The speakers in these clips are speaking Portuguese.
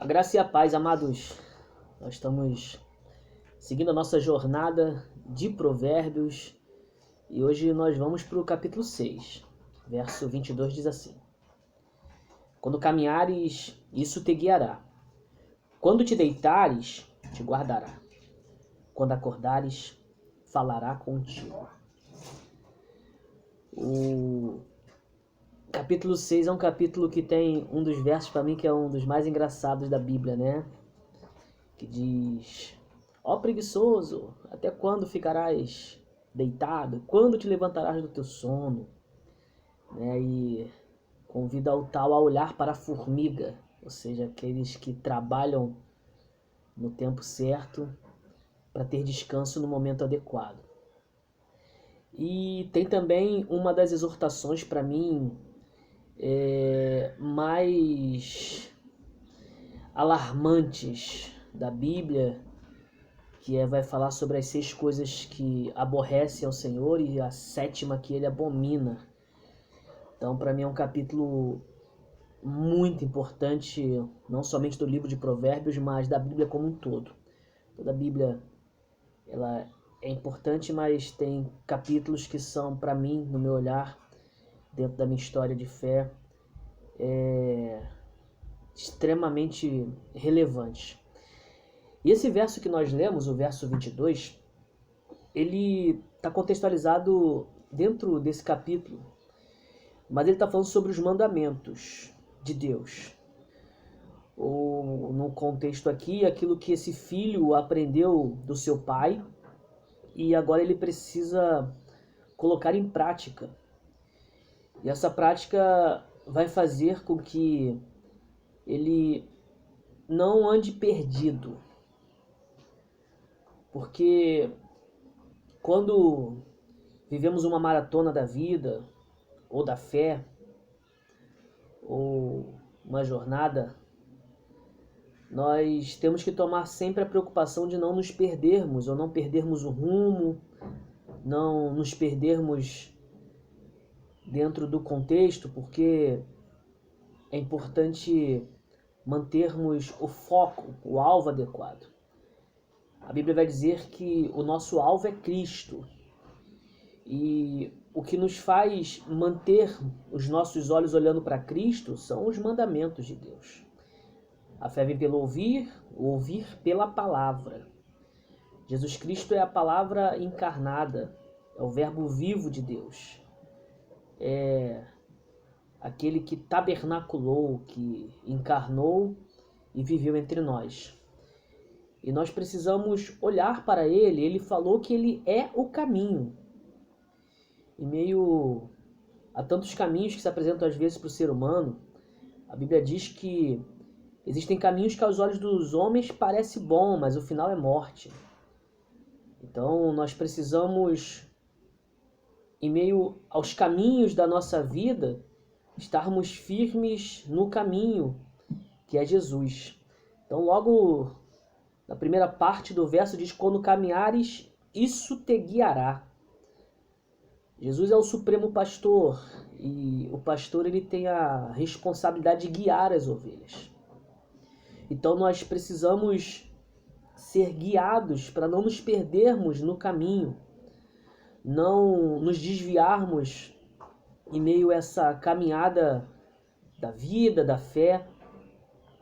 A graça e a paz, amados. Nós estamos seguindo a nossa jornada de Provérbios e hoje nós vamos para o capítulo 6, verso 22, diz assim: Quando caminhares, isso te guiará. Quando te deitares, te guardará. Quando acordares, falará contigo. O capítulo 6 é um capítulo que tem um dos versos para mim que é um dos mais engraçados da Bíblia, né? Que diz: Ó preguiçoso, até quando ficarás deitado? Quando te levantarás do teu sono? Né? E convida o tal a olhar para a formiga, ou seja, aqueles que trabalham no tempo certo para ter descanso no momento adequado. E tem também uma das exortações para mim mais alarmantes da Bíblia, que vai falar sobre as 6 coisas que aborrecem ao Senhor e a 7ª que ele abomina. Então, para mim é um capítulo muito importante, não somente do livro de Provérbios, mas da Bíblia como um todo. Toda a Bíblia ela é importante, mas tem capítulos que são, para mim, no meu olhar, dentro da minha história de fé, extremamente relevantes. E esse verso que nós lemos, o verso 22, ele está contextualizado dentro desse capítulo, mas ele está falando sobre os mandamentos de Deus. Ou, no contexto aqui, aquilo que esse filho aprendeu do seu pai e agora ele precisa colocar em prática. E essa prática vai fazer com que ele não ande perdido. Porque quando vivemos uma maratona da vida, ou da fé, ou uma jornada, nós temos que tomar sempre a preocupação de não nos perdermos, ou não perdermos o rumo, não nos perdermos dentro do contexto, porque é importante mantermos o foco, o alvo adequado. A Bíblia vai dizer que o nosso alvo é Cristo. E o que nos faz manter os nossos olhos olhando para Cristo são os mandamentos de Deus. A fé vem pelo ouvir, o ouvir pela palavra. Jesus Cristo é a palavra encarnada, é o verbo vivo de Deus. É aquele que tabernaculou, que encarnou e viveu entre nós. E nós precisamos olhar para ele. Ele falou que ele é o caminho. Em meio a tantos caminhos que se apresentam às vezes para o ser humano, a Bíblia diz que existem caminhos que aos olhos dos homens parece bom, mas o final é morte. Então nós precisamos, em meio aos caminhos da nossa vida, estarmos firmes no caminho que é Jesus. Então logo na primeira parte do verso diz: quando caminhares, isso te guiará. Jesus é o supremo pastor e o pastor ele tem a responsabilidade de guiar as ovelhas. Então nós precisamos ser guiados para não nos perdermos no caminho, não nos desviarmos em meio a essa caminhada da vida, da fé.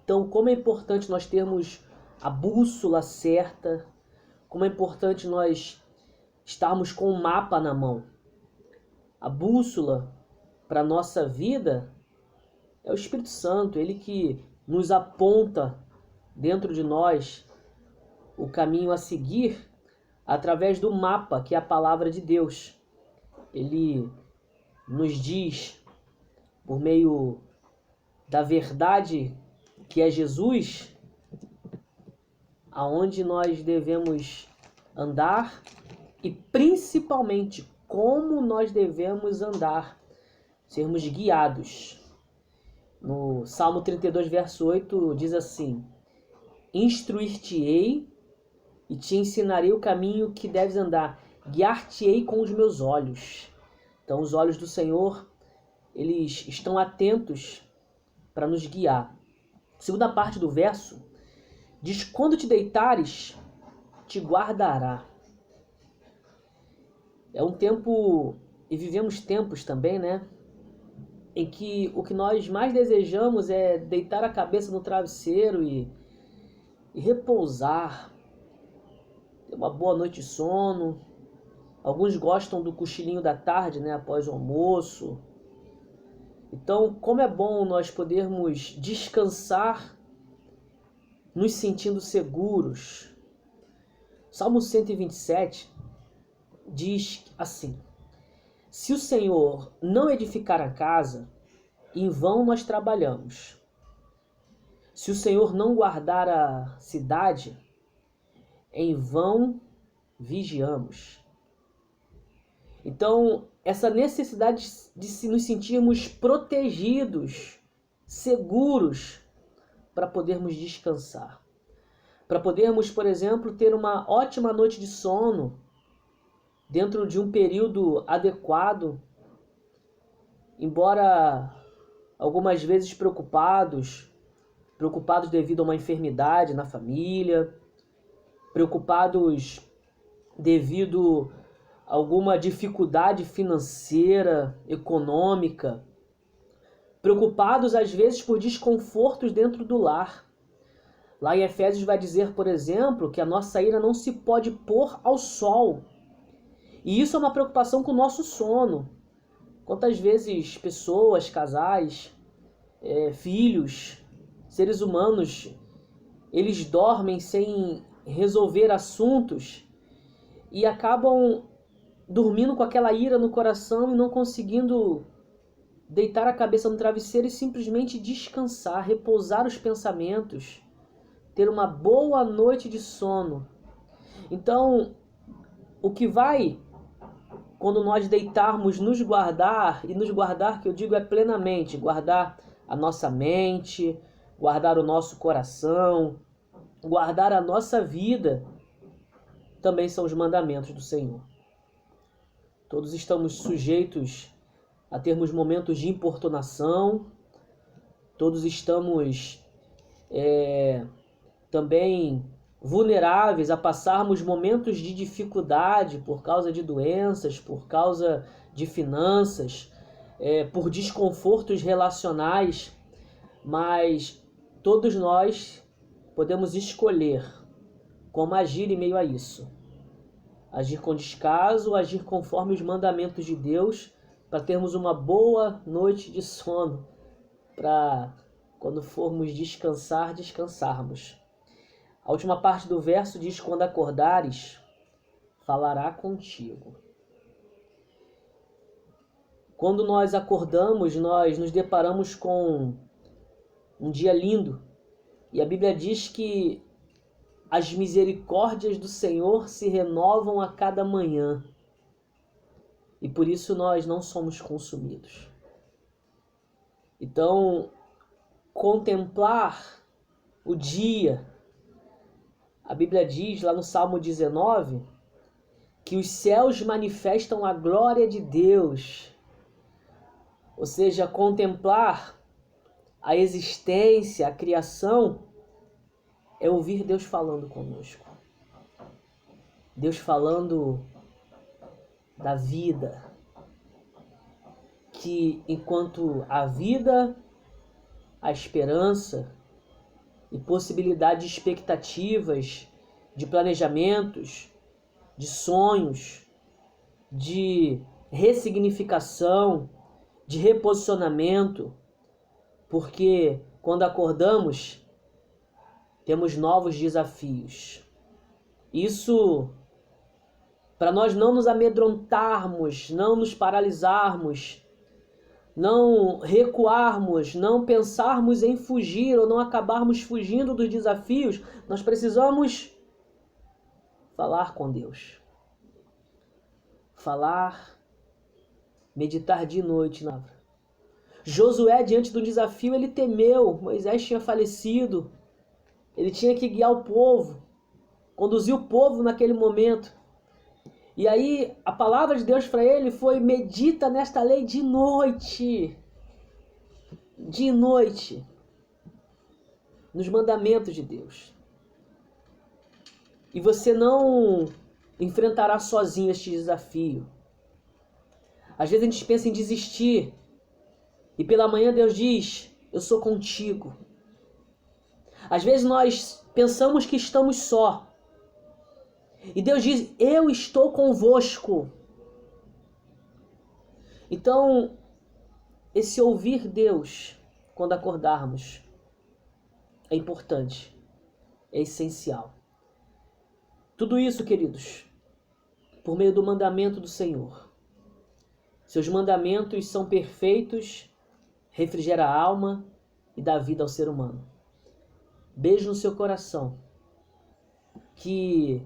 Então, como é importante nós termos a bússola certa, como é importante nós estarmos com o mapa na mão. A bússola para a nossa vida é o Espírito Santo, ele que nos aponta dentro de nós o caminho a seguir através do mapa, que é a palavra de Deus. Ele nos diz, por meio da verdade que é Jesus, aonde nós devemos andar e principalmente como nós devemos andar, sermos guiados. No Salmo 32, verso 8, diz assim: Instruir-te-ei e te ensinarei o caminho que deves andar, guiar-te-ei com os meus olhos. Então os olhos do Senhor, eles estão atentos para nos guiar. Segunda parte do verso diz: quando te deitares, te guardará. É um tempo, e vivemos tempos também, né? Em que o que nós mais desejamos é deitar a cabeça no travesseiro e repousar, ter uma boa noite de sono. Alguns gostam do cochilinho da tarde, né, após o almoço. Então, como é bom nós podermos descansar nos sentindo seguros. Salmo 127 diz assim: se o Senhor não edificar a casa, em vão nós trabalhamos. Se o Senhor não guardar a cidade, em vão vigiamos. Então, essa necessidade de nos sentirmos protegidos, seguros, para podermos descansar. Para podermos, por exemplo, ter uma ótima noite de sono, dentro de um período adequado, embora algumas vezes preocupados devido a uma enfermidade na família, preocupados devido a alguma dificuldade financeira, econômica, preocupados às vezes por desconfortos dentro do lar. Lá em Efésios vai dizer, por exemplo, que a nossa ira não se pode pôr ao sol. E isso é uma preocupação com o nosso sono. Quantas vezes pessoas, casais, filhos, seres humanos, eles dormem sem resolver assuntos e acabam dormindo com aquela ira no coração e não conseguindo deitar a cabeça no travesseiro e simplesmente descansar, repousar os pensamentos, ter uma boa noite de sono. Então, o que vai, quando nós deitarmos, nos guardar, e nos guardar, que eu digo, é plenamente, guardar a nossa mente, guardar o nosso coração, guardar a nossa vida, também são os mandamentos do Senhor. Todos estamos sujeitos a termos momentos de importunação, todos estamos também vulneráveis a passarmos momentos de dificuldade por causa de doenças, por causa de finanças, por desconfortos relacionais, mas todos nós podemos escolher como agir em meio a isso. Agir com descaso, agir conforme os mandamentos de Deus, para termos uma boa noite de sono, para quando formos descansar, descansarmos. A última parte do verso diz: quando acordares, falará contigo. Quando nós acordamos, nós nos deparamos com um dia lindo. E a Bíblia diz que as misericórdias do Senhor se renovam a cada manhã. E por isso nós não somos consumidos. Então, contemplar o dia. A Bíblia diz lá no Salmo 19 que os céus manifestam a glória de Deus. Ou seja, contemplar a existência, a criação, é ouvir Deus falando conosco. Deus falando da vida. Que enquanto a vida, a esperança e possibilidade de expectativas, de planejamentos, de sonhos, de ressignificação, de reposicionamento, porque quando acordamos, temos novos desafios. Isso para nós não nos amedrontarmos, não nos paralisarmos, não recuarmos, não pensarmos em fugir ou não acabarmos fugindo dos desafios, nós precisamos falar com Deus. Falar, meditar de noite. Josué, diante do desafio, ele temeu. Moisés tinha falecido. Ele tinha que guiar o povo, conduzir o povo naquele momento. E aí a palavra de Deus para ele foi: medita nesta lei de noite. De noite. nos mandamentos de Deus. E você não enfrentará sozinho este desafio. Às vezes a gente pensa em desistir e pela manhã Deus diz: eu sou contigo. Às vezes nós pensamos que estamos só e Deus diz: eu estou convosco. Então, esse ouvir Deus quando acordarmos é importante, é essencial. Tudo isso, queridos, por meio do mandamento do Senhor. Seus mandamentos são perfeitos, refrigera a alma e dá vida ao ser humano. Beijo no seu coração. Que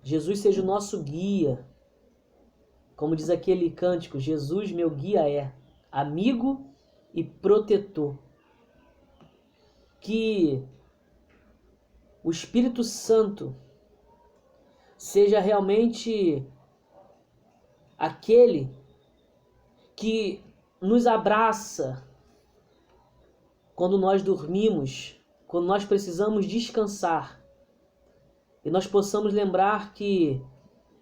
Jesus seja o nosso guia. Como diz aquele cântico, Jesus meu guia é, amigo e protetor. Que o Espírito Santo seja realmente aquele que nos abraça quando nós dormimos, quando nós precisamos descansar. E nós possamos lembrar que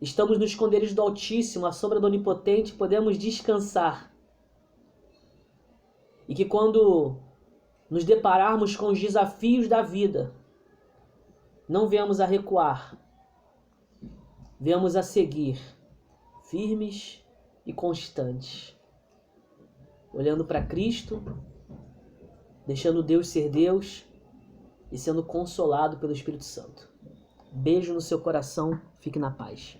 estamos no esconderijo do Altíssimo, à sombra do Onipotente, podemos descansar. E que quando nos depararmos com os desafios da vida, não venhamos a recuar, venhamos a seguir, firmes e constantes, olhando para Cristo, deixando Deus ser Deus e sendo consolado pelo Espírito Santo. Beijo no seu coração, fique na paz.